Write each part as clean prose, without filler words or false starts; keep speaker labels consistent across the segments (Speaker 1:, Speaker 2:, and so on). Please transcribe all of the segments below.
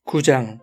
Speaker 1: 9장.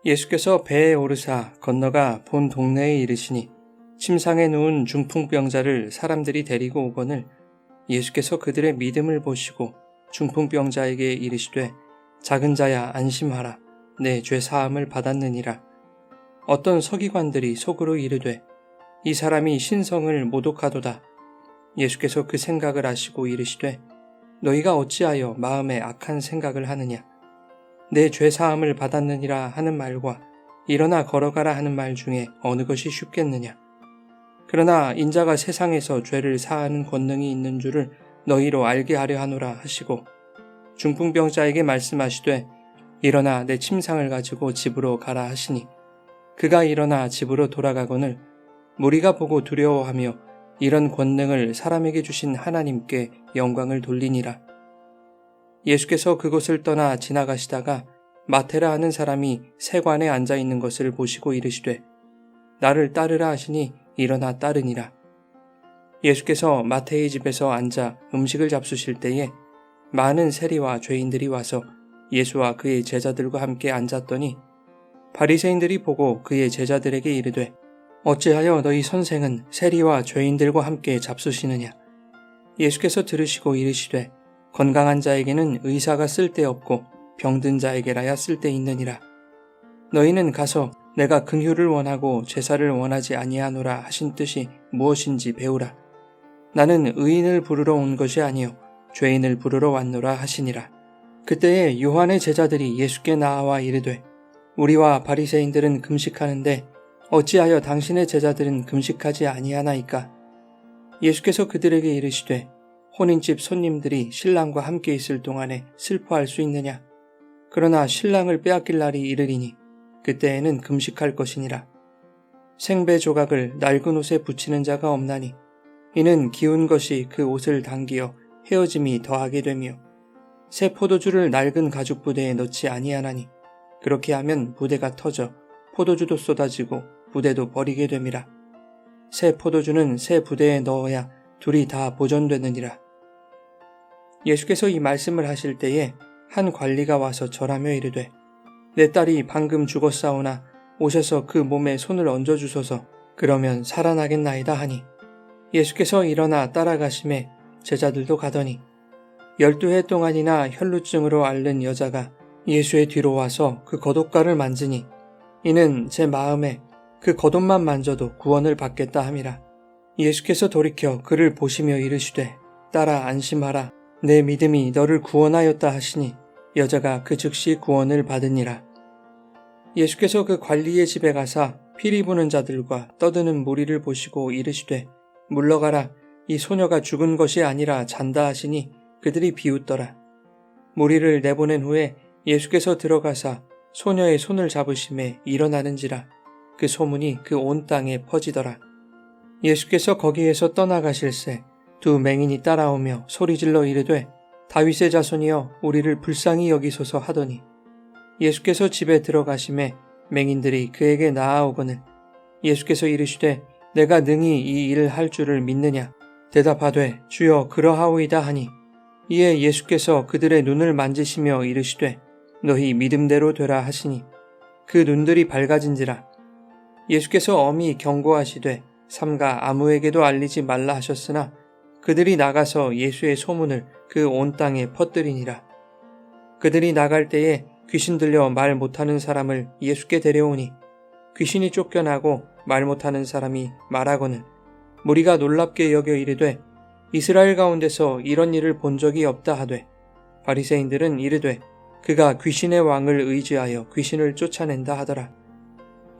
Speaker 1: 예수께서 배에 오르사 건너가 본 동네에 이르시니 침상에 누운 중풍병자를 사람들이 데리고 오거늘 예수께서 그들의 믿음을 보시고 중풍병자에게 이르시되 작은 자야 안심하라 내 죄 사함을 받았느니라. 어떤 서기관들이 속으로 이르되 이 사람이 신성을 모독하도다. 예수께서 그 생각을 아시고 이르시되 너희가 어찌하여 마음에 악한 생각을 하느냐. 내 죄 사함을 받았느니라 하는 말과 일어나 걸어가라 하는 말 중에 어느 것이 쉽겠느냐. 그러나 인자가 세상에서 죄를 사하는 권능이 있는 줄을 너희로 알게 하려 하노라 하시고 중풍병자에게 말씀하시되 일어나 내 침상을 가지고 집으로 가라 하시니 그가 일어나 집으로 돌아가거늘 무리가 보고 두려워하며 이런 권능을 사람에게 주신 하나님께 영광을 돌리니라. 예수께서 그곳을 떠나 지나가시다가 마테라 하는 사람이 세관에 앉아 있는 것을 보시고 이르시되 나를 따르라 하시니 일어나 따르니라. 예수께서 마테의 집에서 앉아 음식을 잡수실 때에 많은 세리와 죄인들이 와서 예수와 그의 제자들과 함께 앉았더니 바리새인들이 보고 그의 제자들에게 이르되 어찌하여 너희 선생은 세리와 죄인들과 함께 잡수시느냐. 예수께서 들으시고 이르시되 건강한 자에게는 의사가 쓸데없고 병든 자에게라야 쓸데있느니라. 너희는 가서 내가 긍휼을 원하고 제사를 원하지 아니하노라 하신 뜻이 무엇인지 배우라. 나는 의인을 부르러 온 것이 아니요 죄인을 부르러 왔노라 하시니라. 그때에 요한의 제자들이 예수께 나아와 이르되 우리와 바리새인들은 금식하는데 어찌하여 당신의 제자들은 금식하지 아니하나이까. 예수께서 그들에게 이르시되 혼인집 손님들이 신랑과 함께 있을 동안에 슬퍼할 수 있느냐. 그러나 신랑을 빼앗길 날이 이르리니 그때에는 금식할 것이니라. 생배 조각을 낡은 옷에 붙이는 자가 없나니 이는 기운 것이 그 옷을 당기어 헤어짐이 더하게 되며 새 포도주를 낡은 가죽 부대에 넣지 아니하나니 그렇게 하면 부대가 터져 포도주도 쏟아지고 부대도 버리게 됨이라. 새 포도주는 새 부대에 넣어야 둘이 다 보존되느니라. 예수께서 이 말씀을 하실 때에 한 관리가 와서 절하며 이르되 내 딸이 방금 죽었사오나 오셔서 그 몸에 손을 얹어주소서. 그러면 살아나겠나이다 하니 예수께서 일어나 따라가심에 제자들도 가더니 12해 동안이나 혈루증으로 앓는 여자가 예수의 뒤로 와서 그 겉옷가를 만지니 이는 제 마음에 그 겉옷만 만져도 구원을 받겠다 함이라. 예수께서 돌이켜 그를 보시며 이르시되 딸아 안심하라 내 믿음이 너를 구원하였다 하시니 여자가 그 즉시 구원을 받으니라. 예수께서 그 관리의 집에 가사 피리 부는 자들과 떠드는 무리를 보시고 이르시되 물러가라 이 소녀가 죽은 것이 아니라 잔다 하시니 그들이 비웃더라. 무리를 내보낸 후에 예수께서 들어가사 소녀의 손을 잡으심에 일어나는지라 그 소문이 그 온 땅에 퍼지더라. 예수께서 거기에서 떠나가실새 두 맹인이 따라오며 소리질러 이르되 다윗의 자손이여 우리를 불쌍히 여기소서 하더니 예수께서 집에 들어가심에 맹인들이 그에게 나아오거늘 예수께서 이르시되 내가 능히 이 일을 할 줄을 믿느냐. 대답하되 주여 그러하오이다 하니 이에 예수께서 그들의 눈을 만지시며 이르시되 너희 믿음대로 되라 하시니 그 눈들이 밝아진지라. 예수께서 엄히 경고하시되 삼가 아무에게도 알리지 말라 하셨으나 그들이 나가서 예수의 소문을 그 온 땅에 퍼뜨리니라. 그들이 나갈 때에 귀신 들려 말 못하는 사람을 예수께 데려오니 귀신이 쫓겨나고 말 못하는 사람이 말하거늘 무리가 놀랍게 여겨 이르되 이스라엘 가운데서 이런 일을 본 적이 없다 하되 바리새인들은 이르되 그가 귀신의 왕을 의지하여 귀신을 쫓아낸다 하더라.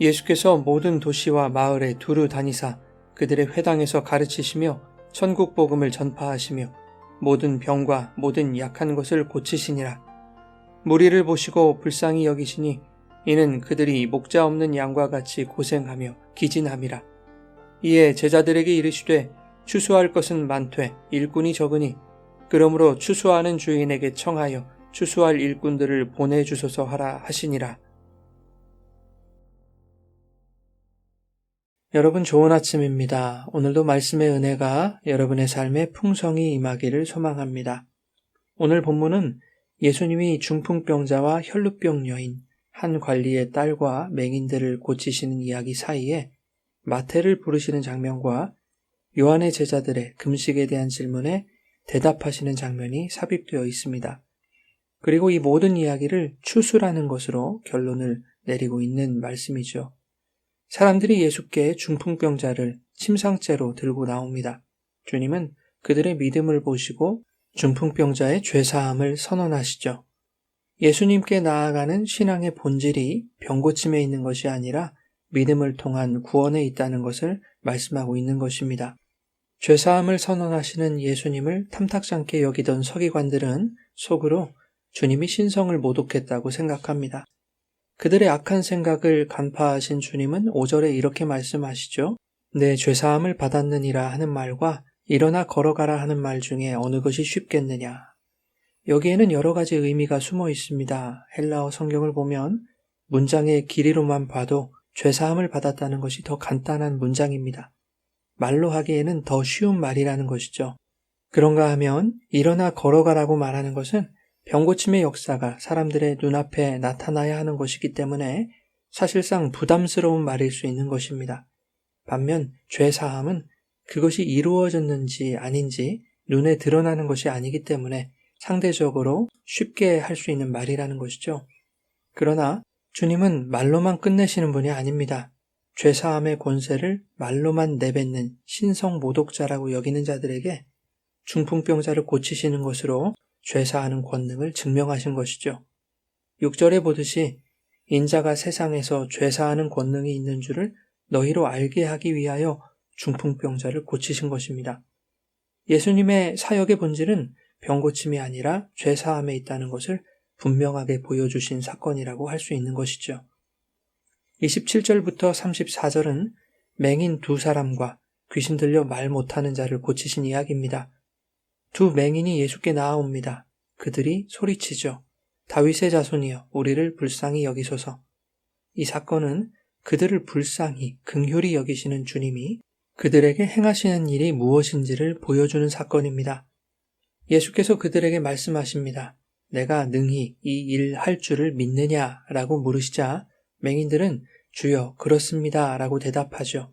Speaker 1: 예수께서 모든 도시와 마을에 두루 다니사 그들의 회당에서 가르치시며 천국 복음을 전파하시며 모든 병과 모든 약한 것을 고치시니라. 무리를 보시고 불쌍히 여기시니 이는 그들이 목자 없는 양과 같이 고생하며 기진함이라. 이에 제자들에게 이르시되 추수할 것은 많되 일꾼이 적으니 그러므로 추수하는 주인에게 청하여 추수할 일꾼들을 보내주소서 하라 하시니라. 여러분 좋은 아침입니다. 오늘도 말씀의 은혜가 여러분의 삶에 풍성히 임하기를 소망합니다. 오늘 본문은 예수님이 중풍병자와 혈루병 여인, 한 관리의 딸과 맹인들을 고치시는 이야기 사이에 마태를 부르시는 장면과 요한의 제자들의 금식에 대한 질문에 대답하시는 장면이 삽입되어 있습니다. 그리고 이 모든 이야기를 추수라는 것으로 결론을 내리고 있는 말씀이죠. 사람들이 예수께 중풍병자를 침상째로 들고 나옵니다. 주님은 그들의 믿음을 보시고 중풍병자의 죄사함을 선언하시죠. 예수님께 나아가는 신앙의 본질이 병고침에 있는 것이 아니라 믿음을 통한 구원에 있다는 것을 말씀하고 있는 것입니다. 죄사함을 선언하시는 예수님을 탐탁지 않게 여기던 서기관들은 속으로 주님이 신성을 모독했다고 생각합니다. 그들의 악한 생각을 간파하신 주님은 5절에 이렇게 말씀하시죠. 내 죄사함을 받았느니라 하는 말과 일어나 걸어가라 하는 말 중에 어느 것이 쉽겠느냐. 여기에는 여러 가지 의미가 숨어 있습니다. 헬라어 성경을 보면 문장의 길이로만 봐도 죄사함을 받았다는 것이 더 간단한 문장입니다. 말로 하기에는 더 쉬운 말이라는 것이죠. 그런가 하면 일어나 걸어가라고 말하는 것은 병고침의 역사가 사람들의 눈앞에 나타나야 하는 것이기 때문에 사실상 부담스러운 말일 수 있는 것입니다. 반면 죄사함은 그것이 이루어졌는지 아닌지 눈에 드러나는 것이 아니기 때문에 상대적으로 쉽게 할 수 있는 말이라는 것이죠. 그러나 주님은 말로만 끝내시는 분이 아닙니다. 죄사함의 권세를 말로만 내뱉는 신성 모독자라고 여기는 자들에게 중풍병자를 고치시는 것으로 죄사하는 권능을 증명하신 것이죠. 6절에 보듯이 인자가 세상에서 죄사하는 권능이 있는 줄을 너희로 알게 하기 위하여 중풍병자를 고치신 것입니다. 예수님의 사역의 본질은 병고침이 아니라 죄사함에 있다는 것을 분명하게 보여주신 사건이라고 할 수 있는 것이죠. 27절부터 34절은 맹인 두 사람과 귀신 들려 말 못하는 자를 고치신 이야기입니다. 두 맹인이 예수께 나아옵니다. 그들이 소리치죠. 다윗의 자손이여 우리를 불쌍히 여기소서. 이 사건은 그들을 불쌍히 긍휼히 여기시는 주님이 그들에게 행하시는 일이 무엇인지를 보여주는 사건입니다. 예수께서 그들에게 말씀하십니다. 내가 능히 이 일 할 줄을 믿느냐? 라고 물으시자 맹인들은 주여 그렇습니다 라고 대답하죠.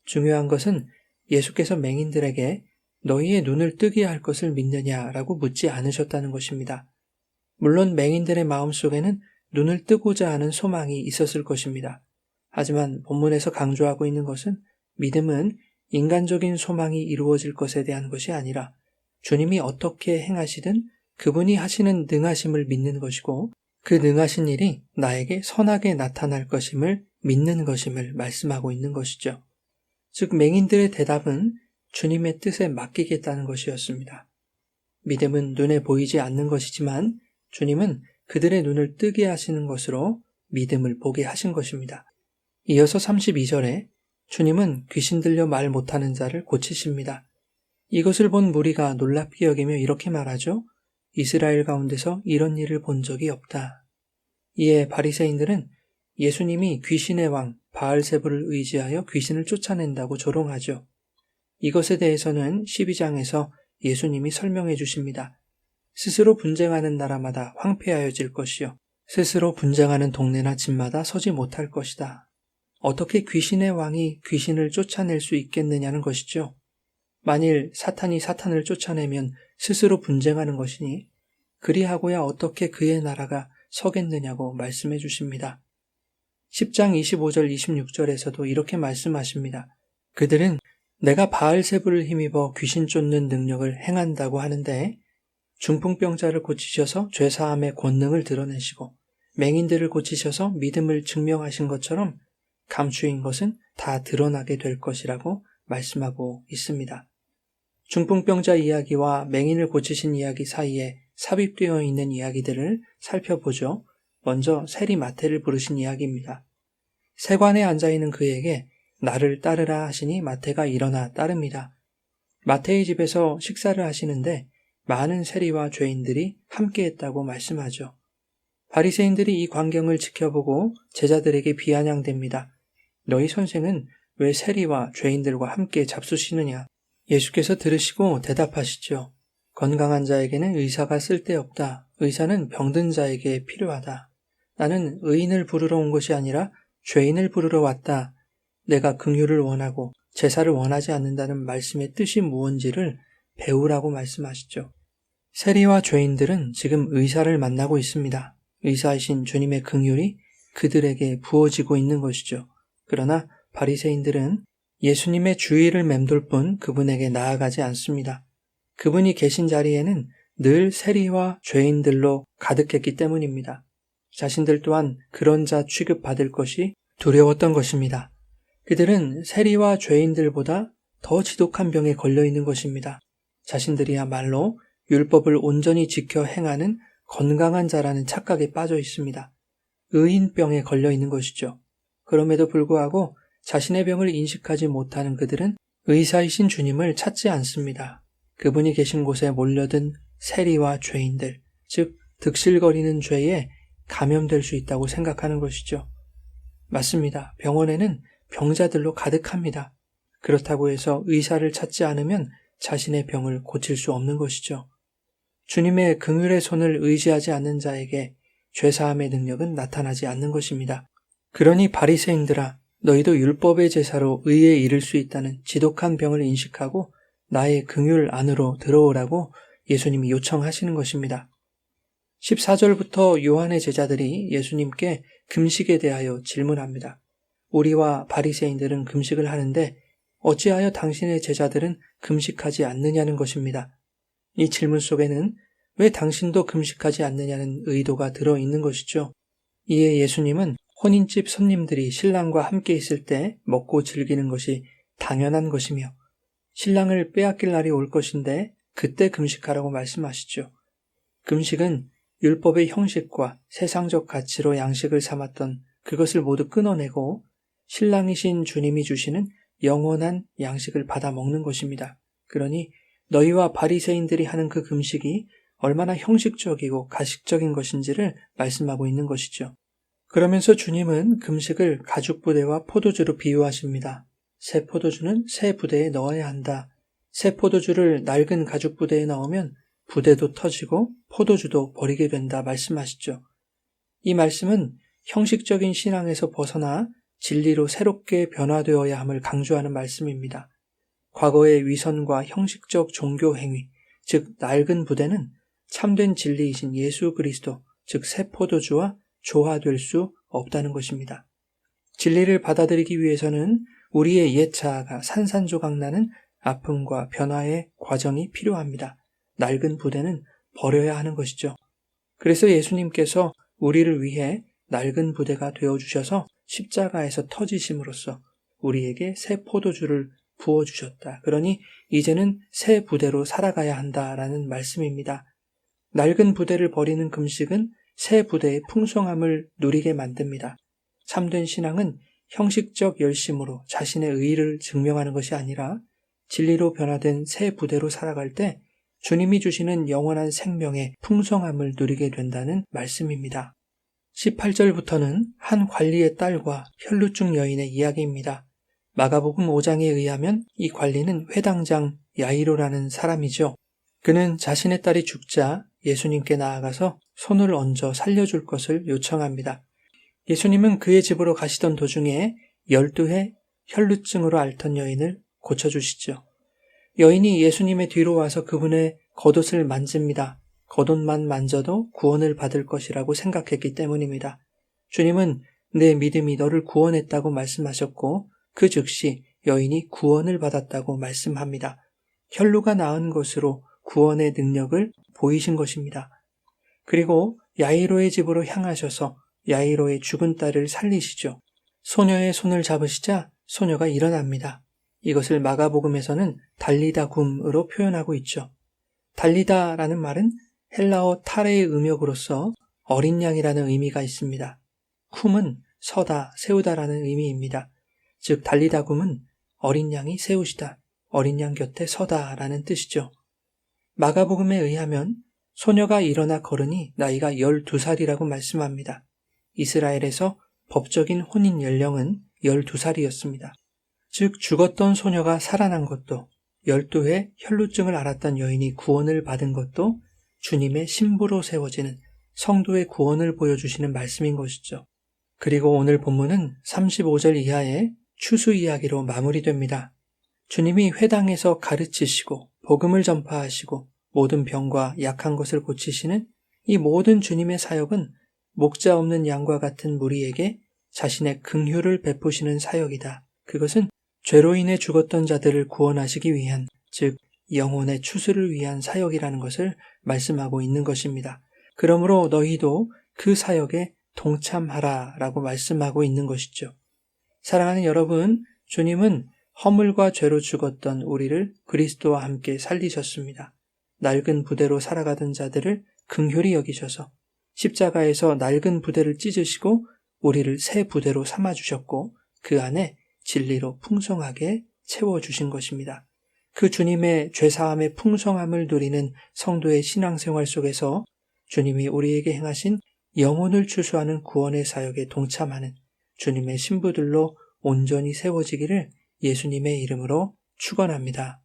Speaker 1: 중요한 것은 예수께서 맹인들에게 너희의 눈을 뜨게 할 것을 믿느냐? 라고 묻지 않으셨다는 것입니다. 물론 맹인들의 마음속에는 눈을 뜨고자 하는 소망이 있었을 것입니다. 하지만 본문에서 강조하고 있는 것은 믿음은 인간적인 소망이 이루어질 것에 대한 것이 아니라 주님이 어떻게 행하시든 그분이 하시는 능하심을 믿는 것이고 그 능하신 일이 나에게 선하게 나타날 것임을 믿는 것임을 말씀하고 있는 것이죠. 즉 맹인들의 대답은 주님의 뜻에 맡기겠다는 것이었습니다. 믿음은 눈에 보이지 않는 것이지만 주님은 그들의 눈을 뜨게 하시는 것으로 믿음을 보게 하신 것입니다. 이어서 32절에 주님은 귀신 들려 말 못하는 자를 고치십니다. 이것을 본 무리가 놀랍게 여기며 이렇게 말하죠. 이스라엘 가운데서 이런 일을 본 적이 없다. 이에 바리새인들은 예수님이 귀신의 왕 바알세불을 의지하여 귀신을 쫓아낸다고 조롱하죠. 이것에 대해서는 12장에서 예수님이 설명해 주십니다. 스스로 분쟁하는 나라마다 황폐하여질 것이요. 스스로 분쟁하는 동네나 집마다 서지 못할 것이다. 어떻게 귀신의 왕이 귀신을 쫓아낼 수 있겠느냐는 것이죠. 만일 사탄이 사탄을 쫓아내면 스스로 분쟁하는 것이니 그리하고야 어떻게 그의 나라가 서겠느냐고 말씀해 주십니다. 10장 25절 26절에서도 이렇게 말씀하십니다. 그들은 내가 바알세불을 힘입어 귀신 쫓는 능력을 행한다고 하는데 중풍병자를 고치셔서 죄사함의 권능을 드러내시고 맹인들을 고치셔서 믿음을 증명하신 것처럼 감추인 것은 다 드러나게 될 것이라고 말씀하고 있습니다. 중풍병자 이야기와 맹인을 고치신 이야기 사이에 삽입되어 있는 이야기들을 살펴보죠. 먼저 세리 마태를 부르신 이야기입니다. 세관에 앉아있는 그에게 나를 따르라 하시니 마태가 일어나 따릅니다. 마태의 집에서 식사를 하시는데 많은 세리와 죄인들이 함께했다고 말씀하죠. 바리새인들이 이 광경을 지켜보고 제자들에게 비아냥댑니다. 너희 선생은 왜 세리와 죄인들과 함께 잡수시느냐? 예수께서 들으시고 대답하시죠. 건강한 자에게는 의사가 쓸데없다. 의사는 병든 자에게 필요하다. 나는 의인을 부르러 온 것이 아니라 죄인을 부르러 왔다. 내가 긍휼을 원하고 제사를 원하지 않는다는 말씀의 뜻이 무언지를 배우라고 말씀하시죠. 세리와 죄인들은 지금 의사를 만나고 있습니다. 의사이신 주님의 긍휼이 그들에게 부어지고 있는 것이죠. 그러나 바리새인들은 예수님의 주의를 맴돌 뿐 그분에게 나아가지 않습니다. 그분이 계신 자리에는 늘 세리와 죄인들로 가득했기 때문입니다. 자신들 또한 그런 자 취급받을 것이 두려웠던 것입니다. 그들은 세리와 죄인들보다 더 지독한 병에 걸려 있는 것입니다. 자신들이야말로 율법을 온전히 지켜 행하는 건강한 자라는 착각에 빠져 있습니다. 의인병에 걸려 있는 것이죠. 그럼에도 불구하고 자신의 병을 인식하지 못하는 그들은 의사이신 주님을 찾지 않습니다. 그분이 계신 곳에 몰려든 세리와 죄인들, 즉 득실거리는 죄에 감염될 수 있다고 생각하는 것이죠. 맞습니다. 병원에는 병자들로 가득합니다. 그렇다고 해서 의사를 찾지 않으면 자신의 병을 고칠 수 없는 것이죠. 주님의 긍휼의 손을 의지하지 않는 자에게 죄사함의 능력은 나타나지 않는 것입니다. 그러니 바리새인들아, 너희도 율법의 제사로 의에 이를 수 있다는 지독한 병을 인식하고 나의 긍휼 안으로 들어오라고 예수님이 요청하시는 것입니다. 14절부터 요한의 제자들이 예수님께 금식에 대하여 질문합니다. 우리와 바리새인들은 금식을 하는데 어찌하여 당신의 제자들은 금식하지 않느냐는 것입니다. 이 질문 속에는 왜 당신도 금식하지 않느냐는 의도가 들어있는 것이죠. 이에 예수님은 혼인집 손님들이 신랑과 함께 있을 때 먹고 즐기는 것이 당연한 것이며 신랑을 빼앗길 날이 올 것인데 그때 금식하라고 말씀하시죠. 금식은 율법의 형식과 세상적 가치로 양식을 삼았던 그것을 모두 끊어내고 신랑이신 주님이 주시는 영원한 양식을 받아 먹는 것입니다. 그러니 너희와 바리새인들이 하는 그 금식이 얼마나 형식적이고 가식적인 것인지를 말씀하고 있는 것이죠. 그러면서 주님은 금식을 가죽 부대와 포도주로 비유하십니다. 새 포도주는 새 부대에 넣어야 한다. 새 포도주를 낡은 가죽 부대에 넣으면 부대도 터지고 포도주도 버리게 된다 말씀하시죠. 이 말씀은 형식적인 신앙에서 벗어나 진리로 새롭게 변화되어야 함을 강조하는 말씀입니다. 과거의 위선과 형식적 종교 행위, 즉 낡은 부대는 참된 진리이신 예수 그리스도, 즉 새 포도주와 조화될 수 없다는 것입니다. 진리를 받아들이기 위해서는 우리의 옛 자아가 산산조각나는 아픔과 변화의 과정이 필요합니다. 낡은 부대는 버려야 하는 것이죠. 그래서 예수님께서 우리를 위해 낡은 부대가 되어주셔서 십자가에서 터지심으로써 우리에게 새 포도주를 부어주셨다. 그러니 이제는 새 부대로 살아가야 한다라는 말씀입니다. 낡은 부대를 버리는 금식은 새 부대의 풍성함을 누리게 만듭니다. 참된 신앙은 형식적 열심으로 자신의 의의를 증명하는 것이 아니라 진리로 변화된 새 부대로 살아갈 때 주님이 주시는 영원한 생명의 풍성함을 누리게 된다는 말씀입니다. 18절부터는 한 관리의 딸과 혈루증 여인의 이야기입니다. 마가복음 5장에 의하면 이 관리는 회당장 야이로라는 사람이죠. 그는 자신의 딸이 죽자 예수님께 나아가서 손을 얹어 살려줄 것을 요청합니다. 예수님은 그의 집으로 가시던 도중에 12회 혈루증으로 앓던 여인을 고쳐주시죠. 여인이 예수님의 뒤로 와서 그분의 겉옷을 만집니다. 겉옷만 만져도 구원을 받을 것이라고 생각했기 때문입니다. 주님은 내 믿음이 너를 구원했다고 말씀하셨고 그 즉시 여인이 구원을 받았다고 말씀합니다. 혈루가 나은 것으로 구원의 능력을 보이신 것입니다. 그리고 야이로의 집으로 향하셔서 야이로의 죽은 딸을 살리시죠. 소녀의 손을 잡으시자 소녀가 일어납니다. 이것을 마가복음에서는 달리다 굼으로 표현하고 있죠. 달리다라는 말은 헬라어 타레의 음역으로서 어린 양이라는 의미가 있습니다. 쿰은 서다, 세우다라는 의미입니다. 즉 달리다 굼은 어린 양이 세우시다, 어린 양 곁에 서다라는 뜻이죠. 마가복음에 의하면 소녀가 일어나 걸으니 나이가 12살이라고 말씀합니다. 이스라엘에서 법적인 혼인 연령은 12살이었습니다. 즉 죽었던 소녀가 살아난 것도 12회 혈루증을 앓았던 여인이 구원을 받은 것도 주님의 신부로 세워지는 성도의 구원을 보여주시는 말씀인 것이죠. 그리고 오늘 본문은 35절 이하의 추수 이야기로 마무리됩니다. 주님이 회당에서 가르치시고 복음을 전파하시고 모든 병과 약한 것을 고치시는 이 모든 주님의 사역은 목자 없는 양과 같은 무리에게 자신의 긍휼을 베푸시는 사역이다. 그것은 죄로 인해 죽었던 자들을 구원하시기 위한, 즉 영혼의 추수를 위한 사역이라는 것을 말씀하고 있는 것입니다. 그러므로 너희도 그 사역에 동참하라 라고 말씀하고 있는 것이죠. 사랑하는 여러분, 주님은 허물과 죄로 죽었던 우리를 그리스도와 함께 살리셨습니다. 낡은 부대로 살아가던 자들을 긍휼히 여기셔서 십자가에서 낡은 부대를 찢으시고 우리를 새 부대로 삼아주셨고 그 안에 진리로 풍성하게 채워주신 것입니다. 그 주님의 죄사함의 풍성함을 누리는 성도의 신앙생활 속에서 주님이 우리에게 행하신 영혼을 추수하는 구원의 사역에 동참하는 주님의 신부들로 온전히 세워지기를 예수님의 이름으로 축원합니다.